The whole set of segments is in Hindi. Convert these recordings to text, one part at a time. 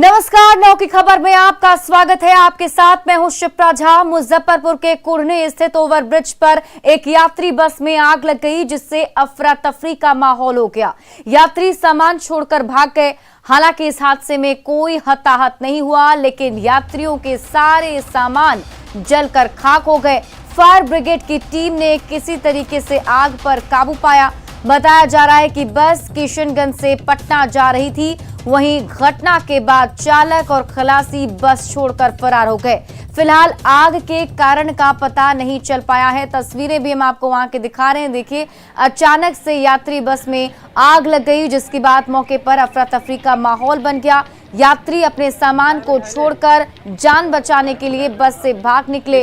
नमस्कार, नौ की खबर में आपका स्वागत है। आपके साथ मैं हूं शिप्रा झा। मुजफ्फरपुर के कुढ़नी स्थित ओवरब्रिज पर एक यात्री बस में आग लग गई, जिससे अफरा तफरी का माहौल हो गया। यात्री सामान छोड़कर भाग गए। हालांकि इस हादसे में कोई हताहत नहीं हुआ, लेकिन यात्रियों के सारे सामान जलकर खाक हो गए। फायर ब्रिगेड की टीम ने किसी तरीके से आग पर काबू पाया। बताया जा रहा है कि बस किशनगंज से पटना जा रही थी। वहीं घटना के बाद चालक और खलासी बस छोड़कर फरार हो गए। फिलहाल आग के कारण का पता नहीं चल पाया है। तस्वीरें भी हम आपको वहां के दिखा रहे हैं। देखिए, अचानक से यात्री बस में आग लग गई, जिसके बाद मौके पर अफरा तफरी का माहौल बन गया। यात्री अपने सामान को छोड़कर जान बचाने के लिए बस से भाग निकले।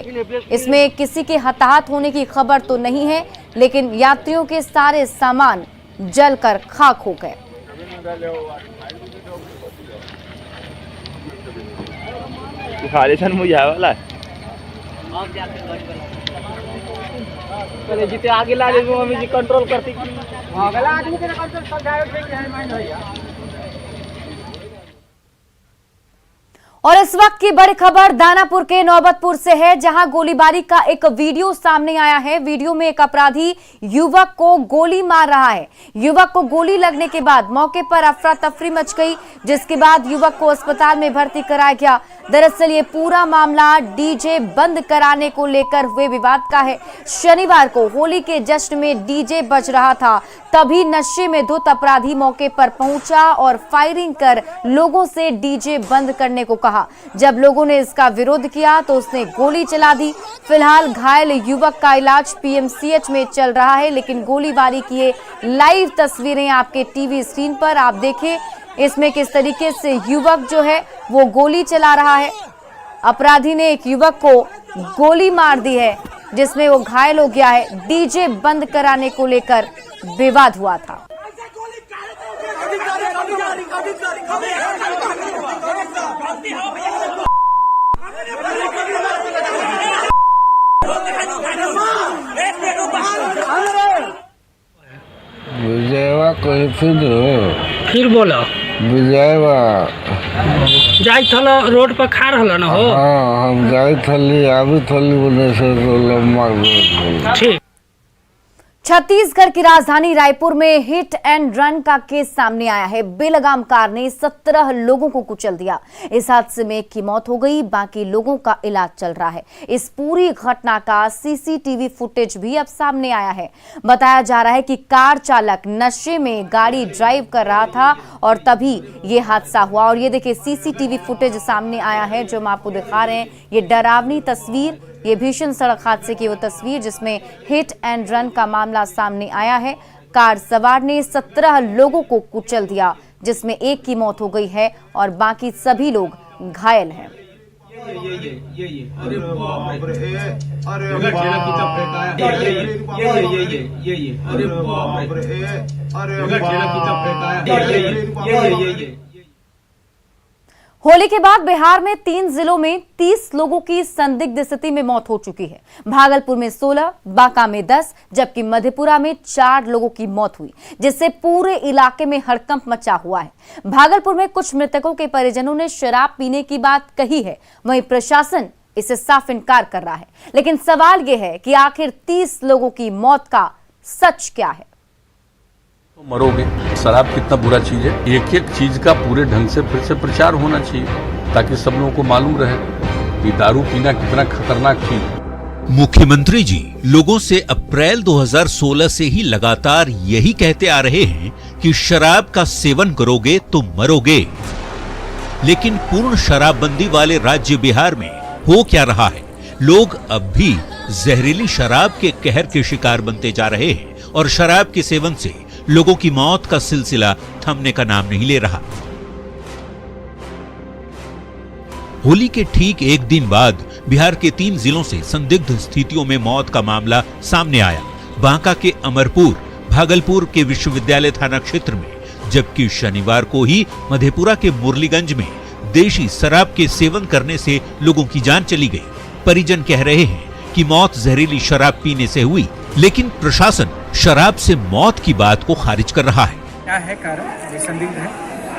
इसमें किसी के हताहत होने की खबर तो नहीं है, लेकिन यात्रियों के सारे सामान जलकर खाक हो गए। जिते आगे ला कंट्रोल करती और इस वक्त की बड़ी खबर दानापुर के नौबतपुर से है, जहां गोलीबारी का एक वीडियो सामने आया है। वीडियो में एक अपराधी युवक को गोली मार रहा है। युवक को गोली लगने के बाद मौके पर अफरा तफरी मच गई, जिसके बाद युवक को अस्पताल में भर्ती कराया गया। दरअसल ये पूरा मामला डीजे बंद कराने को लेकर हुए विवाद का है। शनिवार को होली के जश्न में डीजे बज रहा था, तभी नशे में धुत अपराधी मौके पर पहुंचा और फायरिंग कर लोगों से डीजे बंद करने को कहा। जब लोगों ने इसका विरोध किया तो उसने गोली चला दी। फिलहाल घायल युवक का इलाज पीएमसीएच में चल रहा है, लेकिन गोलीबारी की ये लाइव तस्वीरें आपके टीवी स्क्रीन पर आप देखें। इसमें किस तरीके से युवक जो है वो गोली चला रहा है। अपराधी ने एक युवक को गोली मार दी है, जिसमें वो घायल हो गया है। डीजे बंद कराने को लेकर विवाद हुआ था। विजयवा कोई फिर बोला विजयवा जाई थल रोड पर खा रहा ना हो। हाँ, हम जाई थली अभी थली बोले से तो लम्बा ठीक। छत्तीसगढ़ की राजधानी रायपुर में हिट एंड रन का केस सामने आया है। बेलगाम कार ने 17 लोगों को कुचल दिया। इस हादसे में एक की मौत हो गई, बाकी लोगों का इलाज चल रहा है। इस पूरी घटना का सीसीटीवी फुटेज भी अब सामने आया है। बताया जा रहा है कि कार चालक नशे में गाड़ी ड्राइव कर रहा था और तभी ये हादसा हुआ। और ये देखिए, सीसीटीवी फुटेज सामने आया है जो हम आपको दिखा रहे हैं। ये डरावनी तस्वीर, ये भीषण सड़क हादसे की वो तस्वीर जिसमें हिट एंड रन का मामला सामने आया है। कार सवार ने 17 लोगों को कुचल दिया, जिसमें एक की मौत हो गई है और बाकी सभी लोग घायल हैं। होली के बाद बिहार में 3 जिलों में 30 लोगों की संदिग्ध स्थिति में मौत हो चुकी है। भागलपुर में 16, बांका में 10, जबकि मधेपुरा में 4 लोगों की मौत हुई, जिससे पूरे इलाके में हड़कंप मचा हुआ है। भागलपुर में कुछ मृतकों के परिजनों ने शराब पीने की बात कही है, वहीं प्रशासन इसे साफ इनकार कर रहा है। लेकिन सवाल यह है कि आखिर 30 लोगों की मौत का सच क्या है। तो मरोगे। शराब कितना बुरा चीज है, एक एक चीज का पूरे ढंग से फिर से प्रचार होना चाहिए, ताकि सब लोगों को मालूम रहे कि दारू पीना कितना खतरनाक चीज है। मुख्यमंत्री जी लोगों से अप्रैल 2016 से ही लगातार यही कहते आ रहे हैं कि शराब का सेवन करोगे तो मरोगे। लेकिन पूर्ण शराबबंदी वाले राज्य बिहार में हो क्या रहा है? लोग अब भी जहरीली शराब के कहर के शिकार बनते जा रहे हैं और शराब के सेवन से लोगों की मौत का सिलसिला थमने का नाम नहीं ले रहा। होली के ठीक एक दिन बाद बिहार के 3 जिलों से संदिग्ध स्थितियों में मौत का मामला सामने आया। बांका के अमरपुर, भागलपुर के विश्वविद्यालय थाना क्षेत्र में, जबकि शनिवार को ही मधेपुरा के मुरलीगंज में देशी शराब के सेवन करने से लोगों की जान चली गई। परिजन कह रहे हैं कि मौत जहरीली शराब पीने से हुई, लेकिन प्रशासन शराब से मौत की बात को खारिज कर रहा है। क्या है कारण? संदिग्ध है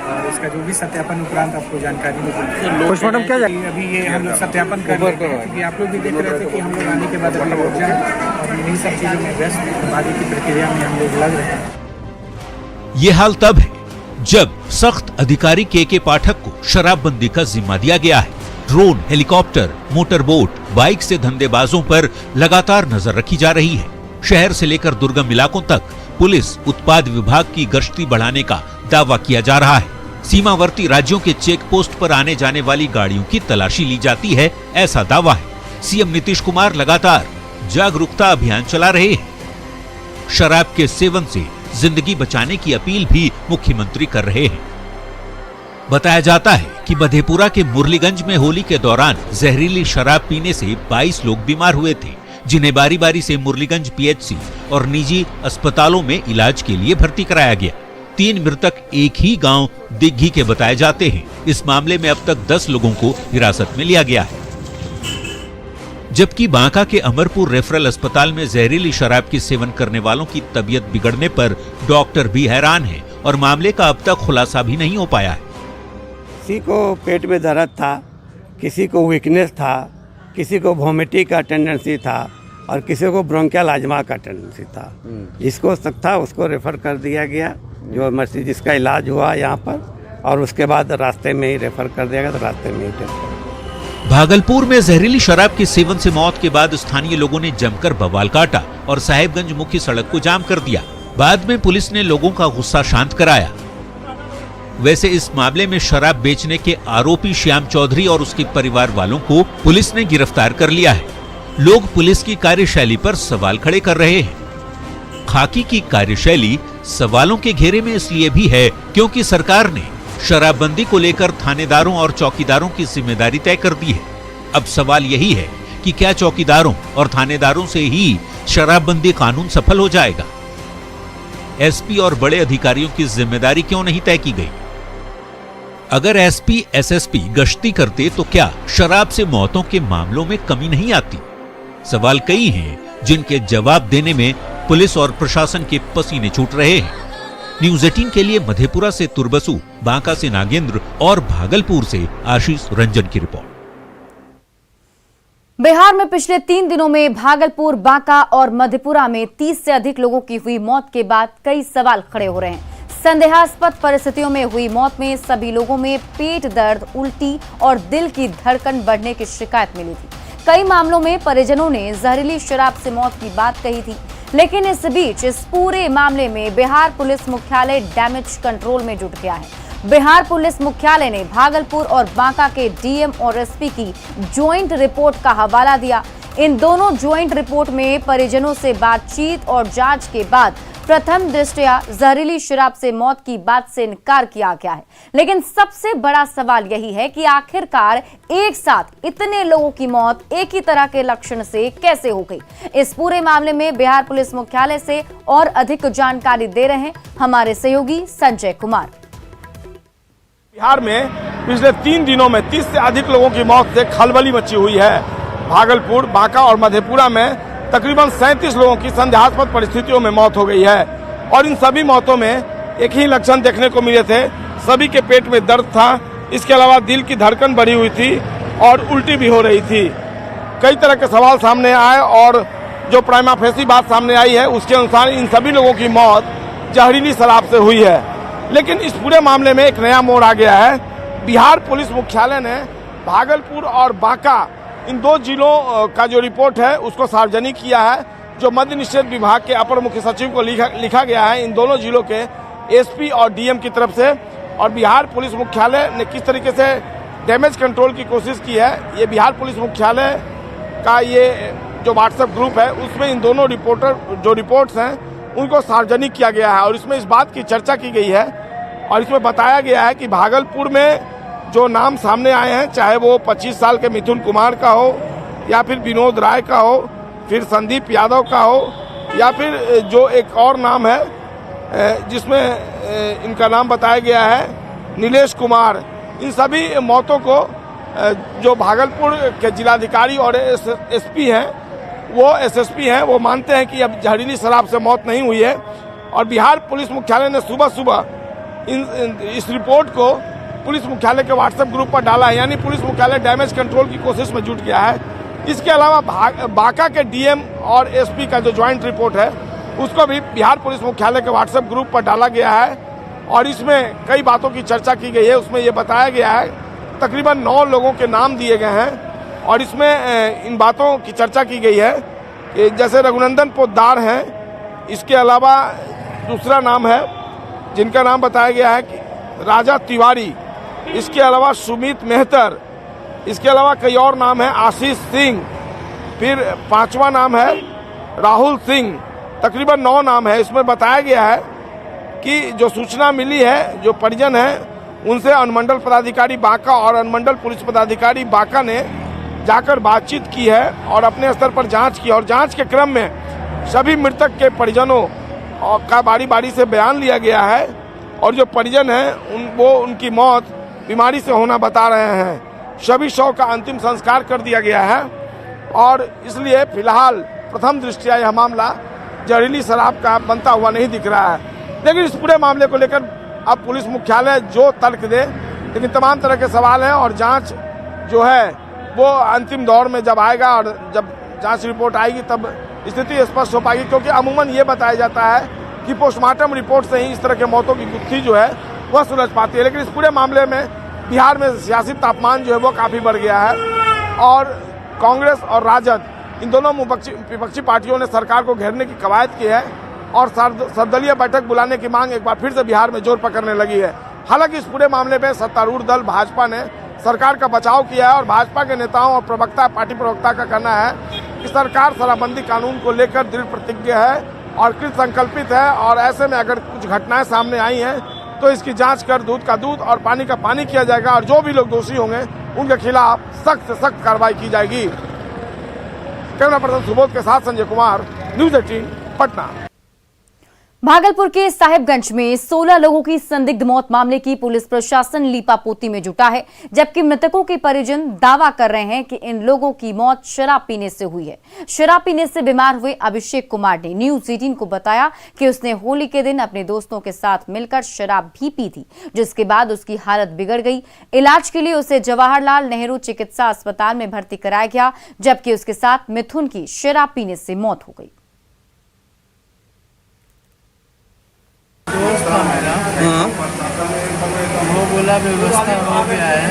और इसका जो भी सत्यापन उपरांत आपको जानकारी मिलेगी। पोस्टमार्टम क्या अभी ये हम लोग सत्यापन कर रहे हैं, क्योंकि आप लोग भी देख रहे थे कि हम लोग आने के बाद अभी भोजन और इन्हीं सब चीज़ों में व्यस्त आगे की प्रक्रिया में हम लोग लग रहे हैं। ये हाल तब है जब सख्त अधिकारी के पाठक को शराबबंदी का जिम्मा दिया गया है। Drone, helicopter, motor boat, bike से धंधेबाजों पर लगातार नजर रखी जा रही है। शहर से लेकर दुर्गम इलाकों तक पुलिस उत्पाद विभाग की गश्ती बढ़ाने का दावा किया जा रहा है। सीमावर्ती राज्यों के चेक पोस्ट पर आने जाने वाली गाड़ियों की तलाशी ली जाती है, ऐसा दावा है। सीएम नीतीश कुमार लगातार जागरूकता अभियान चला रहे हैं। शराब के सेवन से जिंदगी बचाने की अपील भी मुख्यमंत्री कर रहे हैं। बताया जाता है कि मधेपुरा के मुरलीगंज में होली के दौरान जहरीली शराब पीने से 22 लोग बीमार हुए थे, जिन्हें बारी बारी से मुरलीगंज पीएचसी और निजी अस्पतालों में इलाज के लिए भर्ती कराया गया। 3 मृतक एक ही गांव दिग्घी के बताए जाते हैं। इस मामले में अब तक 10 लोगों को हिरासत में लिया गया है। जबकि बांका के अमरपुर रेफरल अस्पताल में जहरीली शराब की सेवन करने वालों की तबीयत बिगड़ने पर डॉक्टर भी हैरान है और मामले का अब तक खुलासा भी नहीं हो पाया है। किसी को पेट में दर्द था, किसी को वीकनेस था, किसी को वोमिटिंग का टेंडेंसी था और किसी को ब्रोंकियल अजमा का टेंडेंसी था। जिसको शक था उसको रेफर कर दिया गया, जो मर्सी जिसका इलाज हुआ यहाँ पर, और उसके बाद रास्ते में ही रेफर कर दिया गया, तो रास्ते में ही डेथ। भागलपुर में जहरीली शराब के सेवन से मौत के बाद स्थानीय लोगों ने जमकर बवाल काटा और साहेबगंज मुख्य सड़क को जाम कर दिया। बाद में पुलिस ने लोगों का गुस्सा शांत कराया। वैसे इस मामले में शराब बेचने के आरोपी श्याम चौधरी और उसके परिवार वालों को पुलिस ने गिरफ्तार कर लिया है। लोग पुलिस की कार्यशैली पर सवाल खड़े कर रहे हैं। खाकी की कार्यशैली सवालों के घेरे में इसलिए भी है क्योंकि सरकार ने शराबबंदी को लेकर थानेदारों और चौकीदारों की जिम्मेदारी तय कर दी है। अब सवाल यही है कि क्या चौकीदारों और थानेदारों से ही शराबबंदी कानून सफल हो जाएगा? एसपी और बड़े अधिकारियों की जिम्मेदारी क्यों नहीं तय की गई? अगर एसपी, एसएसपी गश्ती करते तो क्या शराब से मौतों के मामलों में कमी नहीं आती? सवाल कई हैं जिनके जवाब देने में पुलिस और प्रशासन के पसीने छूट रहे हैं। न्यूज़ 18 के लिए मधेपुरा से तुरबसु, बांका से नागेंद्र और भागलपुर से आशीष रंजन की रिपोर्ट। बिहार में पिछले 3 दिनों में भागलपुर, बांका और मधेपुरा में 30 से अधिक लोगों की हुई मौत के बाद कई सवाल खड़े हो रहे हैं। संदेहास्पद परिस्थितियों में हुई मौत में सभी लोगों में पेट दर्द, उल्टी और दिल की धड़कन बढ़ने की शिकायत मिली थी। कई मामलों में परिजनों ने जहरीली शराब से मौत की बात कही थी, लेकिन इस बीच इस पूरे मामले में बिहार पुलिस मुख्यालय डैमेज कंट्रोल में जुट गया है। बिहार पुलिस मुख्यालय ने भागलपुर और बांका के डीएम और एसपी की ज्वाइंट रिपोर्ट का हवाला दिया। इन दोनों ज्वाइंट रिपोर्ट में परिजनों से बातचीत और जांच के बाद प्रथम दृष्टया जहरीली शराब से मौत की बात से इनकार किया गया है। लेकिन सबसे बड़ा सवाल यही है कि आखिरकार एक साथ इतने लोगों की मौत एक ही तरह के लक्षण से कैसे हो गई? इस पूरे मामले में बिहार पुलिस मुख्यालय से और अधिक जानकारी दे रहे हैं हमारे सहयोगी संजय कुमार। बिहार में पिछले 3 दिनों में 30 से अधिक लोगों की मौत से खलबली मची हुई है। भागलपुर, बांका और मधेपुरा में तकरीबन 37 लोगों की संदेहास्पद परिस्थितियों में मौत हो गई है और इन सभी मौतों में एक ही लक्षण देखने को मिले थे। सभी के पेट में दर्द था, इसके अलावा दिल की धड़कन बढ़ी हुई थी और उल्टी भी हो रही थी। कई तरह के सवाल सामने आए और जो प्राइमा फेसी बात सामने आई है उसके अनुसार इन सभी लोगों की मौत जहरीली शराब से हुई है। लेकिन इस पूरे मामले में एक नया मोड़ आ गया है। बिहार पुलिस मुख्यालय ने भागलपुर और बांका इन 2 जिलों का जो रिपोर्ट है उसको सार्वजनिक किया है, जो मद्य निषेध विभाग के अपर मुख्य सचिव को लिखा गया है इन दोनों जिलों के एसपी और डीएम की तरफ से। और बिहार पुलिस मुख्यालय ने किस तरीके से डैमेज कंट्रोल की कोशिश की है, ये बिहार पुलिस मुख्यालय का ये जो व्हाट्सएप ग्रुप है उसमें इन दोनों जो रिपोर्ट्स हैं उनको सार्वजनिक किया गया है और इसमें इस बात की चर्चा की गई है और इसमें बताया गया है कि भागलपुर में जो नाम सामने आए हैं, चाहे वो 25 साल के मिथुन कुमार का हो या फिर विनोद राय का हो, फिर संदीप यादव का हो या फिर जो एक और नाम है जिसमें इनका नाम बताया गया है नीलेश कुमार, इन सभी मौतों को जो भागलपुर के जिलाधिकारी और एसपी हैं, वो एसएसपी हैं, वो मानते हैं कि अब जहरीली शराब से मौत नहीं हुई है। और बिहार पुलिस मुख्यालय ने सुबह सुबह इस रिपोर्ट को पुलिस मुख्यालय के व्हाट्सएप ग्रुप पर डाला है, यानी पुलिस मुख्यालय डैमेज कंट्रोल की कोशिश में जुट गया है। इसके अलावा बांका के डीएम और एसपी का जो ज्वाइंट रिपोर्ट है उसको भी बिहार पुलिस मुख्यालय के व्हाट्सएप ग्रुप पर डाला गया है और इसमें कई बातों की चर्चा की गई है। उसमें ये बताया गया है तकरीबन 9 लोगों के नाम दिए गए हैं और इसमें इन बातों की चर्चा की गई है कि जैसे रघुनंदन पोद्दार हैं, इसके अलावा दूसरा नाम है जिनका नाम बताया गया है कि राजा तिवारी, इसके अलावा सुमित मेहतर, इसके अलावा कई और नाम है, आशीष सिंह, फिर 5वां नाम है राहुल सिंह। तकरीबन 9 नाम है। इसमें बताया गया है कि जो सूचना मिली है, जो परिजन है उनसे अनुमंडल पदाधिकारी बांका और अनुमंडल पुलिस पदाधिकारी बांका ने जाकर बातचीत की है और अपने स्तर पर जांच की और जांच के क्रम में सभी मृतक के परिजनों का बारी बारी से बयान लिया गया है और जो परिजन हैं वो उनकी मौत बीमारी से होना बता रहे हैं। सभी शव का अंतिम संस्कार कर दिया गया है और इसलिए फिलहाल प्रथम दृष्टया यह मामला जहरीली शराब का बनता हुआ नहीं दिख रहा है। लेकिन इस पूरे मामले को लेकर अब पुलिस मुख्यालय जो तर्क दे, लेकिन तमाम तरह के सवाल हैं और जांच जो है वो अंतिम दौर में जब आएगा और जब जांच रिपोर्ट आएगी तब स्थिति स्पष्ट हो पाएगी, क्योंकि अमूमन ये बताया जाता है कि पोस्टमार्टम रिपोर्ट से ही इस तरह के मौतों की गुत्थी जो है वह सुलझ पाती है। लेकिन इस पूरे मामले में बिहार में सियासी तापमान जो है वो काफ़ी बढ़ गया है और कांग्रेस और राजद इन दोनों विपक्षी पार्टियों ने सरकार को घेरने की कवायद की है और सर्वदलीय बैठक बुलाने की मांग एक बार फिर से बिहार में जोर पकड़ने लगी है। हालांकि इस पूरे मामले में सत्तारूढ़ दल भाजपा ने सरकार का बचाव किया है और भाजपा के नेताओं और पार्टी प्रवक्ता का कहना है कि सरकार शराबबंदी कानून को लेकर दृढ़ प्रतिज्ञ है और कृत संकल्पित है और ऐसे में अगर कुछ घटनाएं सामने आई हैं तो इसकी जांच कर दूध का दूध और पानी का पानी किया जाएगा और जो भी लोग दोषी होंगे उनके खिलाफ सख्त से सख्त कार्रवाई की जाएगी। कैमरा पर्सन सुबोध के साथ संजय कुमार, न्यूज़ 18 पटना। भागलपुर के साहिबगंज में 16 लोगों की संदिग्ध मौत मामले की पुलिस प्रशासन लीपापोती में जुटा है, जबकि मृतकों के परिजन दावा कर रहे हैं कि इन लोगों की मौत शराब पीने से हुई है। शराब पीने से बीमार हुए अभिषेक कुमार ने न्यूज़ 18 को बताया कि उसने होली के दिन अपने दोस्तों के साथ मिलकर शराब भी पी थी, जिसके बाद उसकी हालत बिगड़ गई। इलाज के लिए उसे जवाहरलाल नेहरू चिकित्सा अस्पताल में भर्ती कराया गया, जबकि उसके साथ मिथुन की शराब पीने से मौत हो गई। दोस्त था मेरा, वो बोला व्यवस्था हो गया है,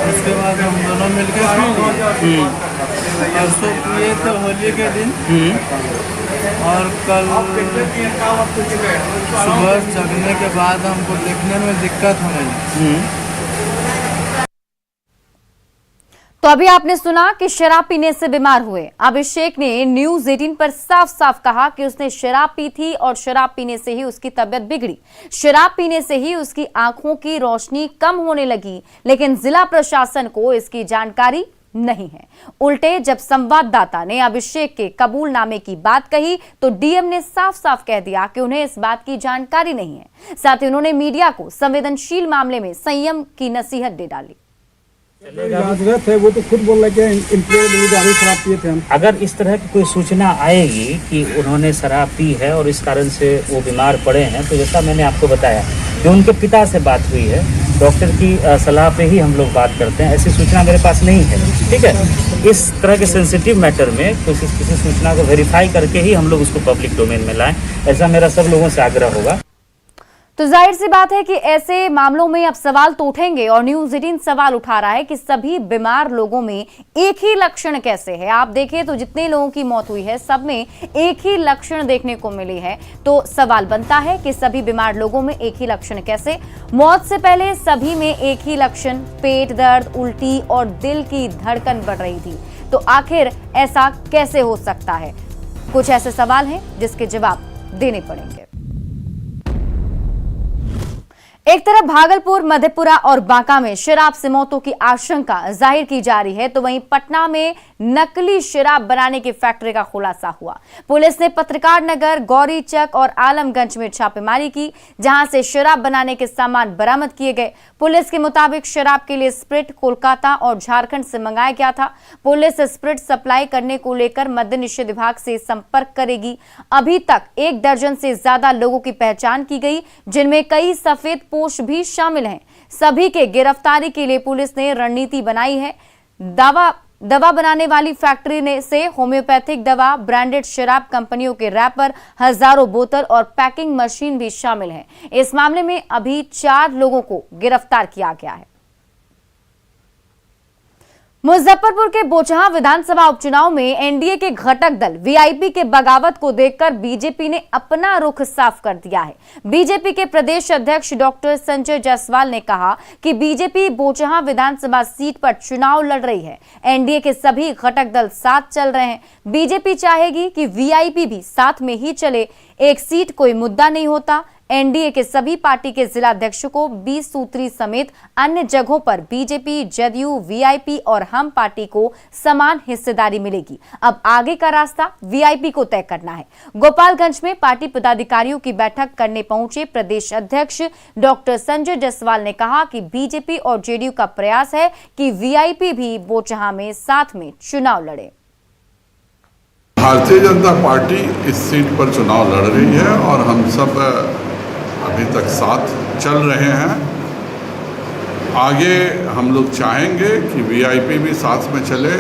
उसके बाद हम दोनों मिलकर परसों पिए थे होली के दिन और कल सुबह जगने के बाद हमको देखने में दिक्कत होने लगी। तो अभी आपने सुना कि शराब पीने से बीमार हुए अभिषेक ने न्यूज़ 18 पर साफ साफ कहा कि उसने शराब पी थी और शराब पीने से ही उसकी तबीयत बिगड़ी। शराब पीने से ही उसकी आंखों की रोशनी कम होने लगी, लेकिन जिला प्रशासन को इसकी जानकारी नहीं है। उल्टे जब संवाददाता ने अभिषेक के कबूलनामे की बात कही तो डीएम ने साफ साफ कह दिया कि उन्हें इस बात की जानकारी नहीं है। साथ ही उन्होंने मीडिया को संवेदनशील मामले में संयम की नसीहत दे डाली। थे वो तो खुद बोल रहे कि शराब पिए थे हम। अगर इस तरह की कोई सूचना आएगी कि उन्होंने शराब पी है और इस कारण से वो बीमार पड़े हैं, तो जैसा मैंने आपको बताया कि उनके पिता से बात हुई है, डॉक्टर की सलाह पे ही हम लोग बात करते हैं। ऐसी सूचना मेरे पास नहीं है, ठीक है। इस तरह के सेंसिटिव मैटर में किसी सूचना को वेरीफाई करके ही हम लोग उसको पब्लिक डोमेन में लाएं, ऐसा मेरा सब लोगों से आग्रह होगा। तो जाहिर सी बात है कि ऐसे मामलों में अब सवाल तो उठेंगे और न्यूज़ 18 सवाल उठा रहा है कि सभी बीमार लोगों में एक ही लक्षण कैसे है। आप देखें तो जितने लोगों की मौत हुई है सब में एक ही लक्षण देखने को मिली है, तो सवाल बनता है कि सभी बीमार लोगों में एक ही लक्षण कैसे। मौत से पहले सभी में एक ही लक्षण, पेट दर्द, उल्टी और दिल की धड़कन बढ़ रही थी, तो आखिर ऐसा कैसे हो सकता है? कुछ ऐसे सवाल हैं जिसके जवाब देने पड़ेंगे। एक तरफ भागलपुर, मधेपुरा और बांका में शराब से मौतों की आशंका जाहिर की जा रही है, तो वहीं पटना में नकली शराब बनाने की फैक्ट्री का खुलासा हुआ। पुलिस ने पत्रकार नगर, गौरीचक और आलमगंज में छापेमारी की, जहां से शराब बनाने के सामान बरामद किए गए। पुलिस के मुताबिक शराब के लिए स्प्रिट कोलकाता और झारखंड से मंगाया गया था। पुलिस स्प्रिट सप्लाई करने को लेकर मद्य निषेध विभाग से संपर्क करेगी। अभी तक 1 दर्जन से ज्यादा लोगों की पहचान की गई, जिनमें कई सफेद पोश भी शामिल हैं। सभी के गिरफ्तारी के लिए पुलिस ने रणनीति बनाई है। दवा बनाने वाली फैक्ट्री से होम्योपैथिक दवा, ब्रांडेड शराब कंपनियों के रैपर, हजारों बोतल और पैकिंग मशीन भी शामिल हैं। इस मामले में अभी 4 लोगों को गिरफ्तार किया गया है। मुजफ्फरपुर के बोचहां विधानसभा उपचुनाव में एनडीए के घटक दल वीआईपी के बगावत को देखकर बीजेपी ने अपना रुख साफ कर दिया है। बीजेपी के प्रदेश अध्यक्ष डॉक्टर संजय जायसवाल ने कहा कि बीजेपी बोचहां विधानसभा सीट पर चुनाव लड़ रही है। एनडीए के सभी घटक दल साथ चल रहे हैं। बीजेपी चाहेगी कि वीआईपी भी साथ में ही चले। एक सीट कोई मुद्दा नहीं होता। एनडीए के सभी पार्टी के जिलाध्यक्षों को 20 सूत्री समेत अन्य जगहों पर बीजेपी, जदयू, वीआईपी और हम पार्टी को समान हिस्सेदारी मिलेगी। अब आगे का रास्ता वीआईपी को तय करना है। गोपालगंज में पार्टी पदाधिकारियों की बैठक करने पहुंचे प्रदेश अध्यक्ष डॉक्टर संजय जायसवाल ने कहा कि बीजेपी और जेडीयू का प्रयास है कि वीआईपी भी बोचहां में साथ में चुनाव लड़े। भारतीय जनता पार्टी इस सीट पर चुनाव लड़ रही है और हम सब अभी तक साथ चल रहे हैं। आगे हम लोग चाहेंगे कि वीआईपी भी साथ में चले।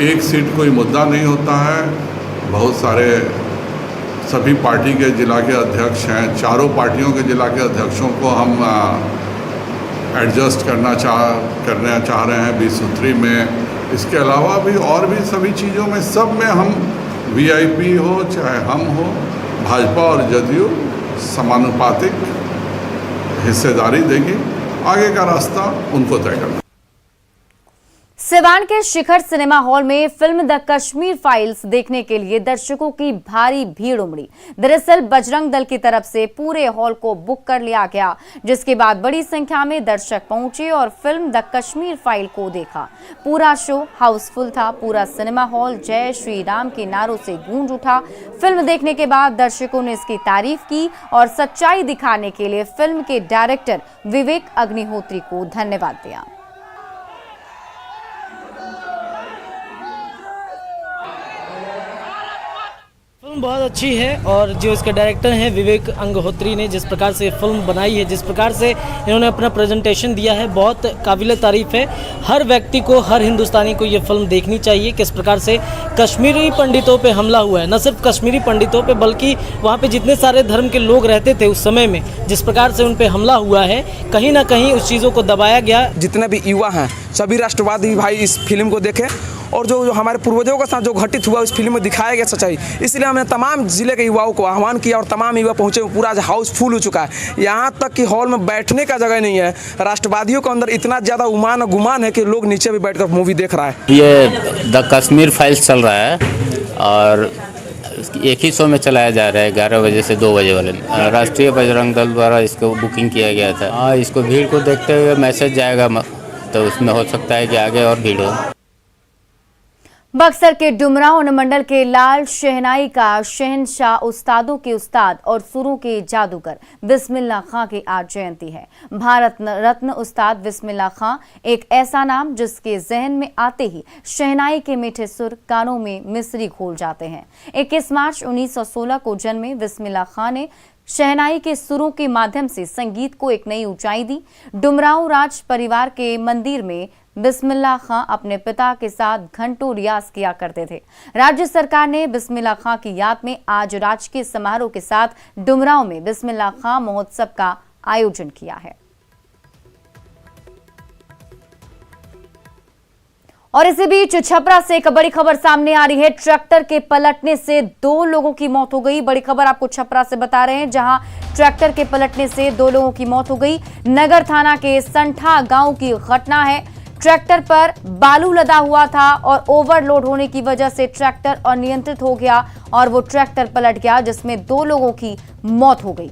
एक सीट कोई मुद्दा नहीं होता है। बहुत सारे सभी पार्टी के जिला के अध्यक्ष हैं। चारों पार्टियों के जिला के अध्यक्षों को हम एडजस्ट करना चाह रहे हैं 20 सूत्री में। इसके अलावा भी और भी सभी चीज़ों में, सब में हम वीआईपी हो चाहे हम हो, भाजपा और जदयू समानुपातिक हिस्सेदारी देगी। आगे का रास्ता उनको तय करना। सिवान के शिखर सिनेमा हॉल में फिल्म द कश्मीर फाइल्स देखने के लिए दर्शकों की भारी भीड़ उमड़ी। दरअसल बजरंग दल की तरफ से पूरे हॉल को बुक कर लिया गया, जिसके बाद बड़ी संख्या में दर्शक पहुंचे और फिल्म द कश्मीर फाइल को देखा। पूरा शो हाउसफुल था। पूरा सिनेमा हॉल जय श्री राम के नारों से गूंज उठा। फिल्म देखने के बाद दर्शकों ने इसकी तारीफ की और सच्चाई दिखाने के लिए फिल्म के डायरेक्टर विवेक अग्निहोत्री को धन्यवाद दिया। फिल्म बहुत अच्छी है और जो इसके डायरेक्टर हैं विवेक अग्निहोत्री ने जिस प्रकार से फिल्म बनाई है, जिस प्रकार से इन्होंने अपना प्रेजेंटेशन दिया है, बहुत काबिल तारीफ है। हर व्यक्ति को, हर हिंदुस्तानी को ये फिल्म देखनी चाहिए। किस प्रकार से कश्मीरी पंडितों पे हमला हुआ है, न सिर्फ कश्मीरी पंडितों पे बल्कि वहाँ पे जितने सारे धर्म के लोग रहते थे उस समय में, जिस प्रकार से उन पे हमला हुआ है, कहीं ना कहीं उस चीज़ों को दबाया गया। जितने भी युवा हैं सभी राष्ट्रवादी भाई इस फिल्म को देखें और जो हमारे पूर्वजों के साथ जो घटित हुआ उस फिल्म में दिखाया गया सच्चाई। इसलिए हमने तमाम जिले के युवाओं को आह्वान किया और तमाम युवा पहुंचे। पूरा हाउस फुल हो चुका है। यहाँ तक कि हॉल में बैठने का जगह नहीं है। राष्ट्रवादियों के अंदर इतना ज़्यादा उमान और गुमान है कि लोग नीचे भी बैठकर मूवी देख रहा है। ये द कश्मीर फाइल्स चल रहा है और एक ही शो में चलाया जा रहा है 11 बजे से 2 बजे वाले में। राष्ट्रीय बजरंग दल द्वारा इसको बुकिंग किया गया था। हाँ, इसको भीड़ को देखते हुए मैसेज जाएगा तो उसमें हो सकता है कि आगे और भीड़ हो। बक्सर के डुमरांव अनुमंडल के लाल शहनाई का शहनशाह, उस्तादों के उस्ताद और सुरों के जादूगर बिस्मिल्लाह खां की आज जयंती है। भारत रत्न उस्ताद बिस्मिल्लाह खां एक ऐसा नाम जिसके जहन में आते ही शहनाई के मीठे सुर कानों में मिसरी घोल जाते हैं। 21 मार्च 1916 को जन्मे बिस्मिल्लाह खां ने शहनाई के सुरों के माध्यम से संगीत को एक नई ऊंचाई दी। डुमरांव राज परिवार के मंदिर में बिस्मिल्लाह खां अपने पिता के साथ घंटों रियाज किया करते थे। राज्य सरकार ने बिस्मिल्लाह खां की याद में आज राजकीय समारोह के साथ डुमरांव में बिस्मिल्लाह खां महोत्सव का आयोजन किया है। और इसी बीच छपरा से एक बड़ी खबर सामने आ रही है। ट्रैक्टर के पलटने से 2 लोगों की मौत हो गई। बड़ी खबर आपको छपरा से बता रहे हैं, जहां ट्रैक्टर के पलटने से 2 लोगों की मौत हो गई। नगर थाना के संठा गांव की घटना है। ट्रैक्टर पर बालू लदा हुआ था और ओवरलोड होने की वजह से ट्रैक्टर अनियंत्रित हो गया और वो ट्रैक्टर पलट गया, जिसमें 2 लोगों की मौत हो गई।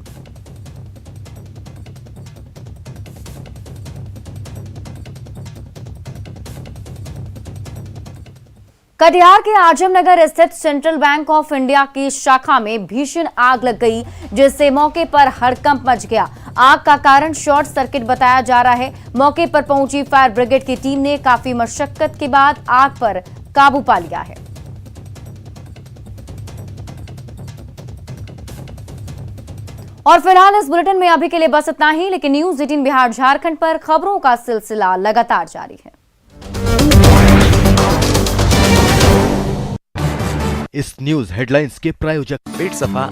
कटिहार के आजमनगर स्थित सेंट्रल बैंक ऑफ इंडिया की शाखा में भीषण आग लग गई, जिससे मौके पर हड़कंप मच गया। आग का कारण शॉर्ट सर्किट बताया जा रहा है। मौके पर पहुंची फायर ब्रिगेड की टीम ने काफी मशक्कत के बाद आग पर काबू पा लिया है। और फिलहाल इस बुलेटिन में अभी के लिए बस इतना ही, लेकिन न्यूज़ 18 बिहार झारखंड पर खबरों का सिलसिला लगातार जारी है। इस न्यूज हेडलाइंस के प्रायोजक पेट सफा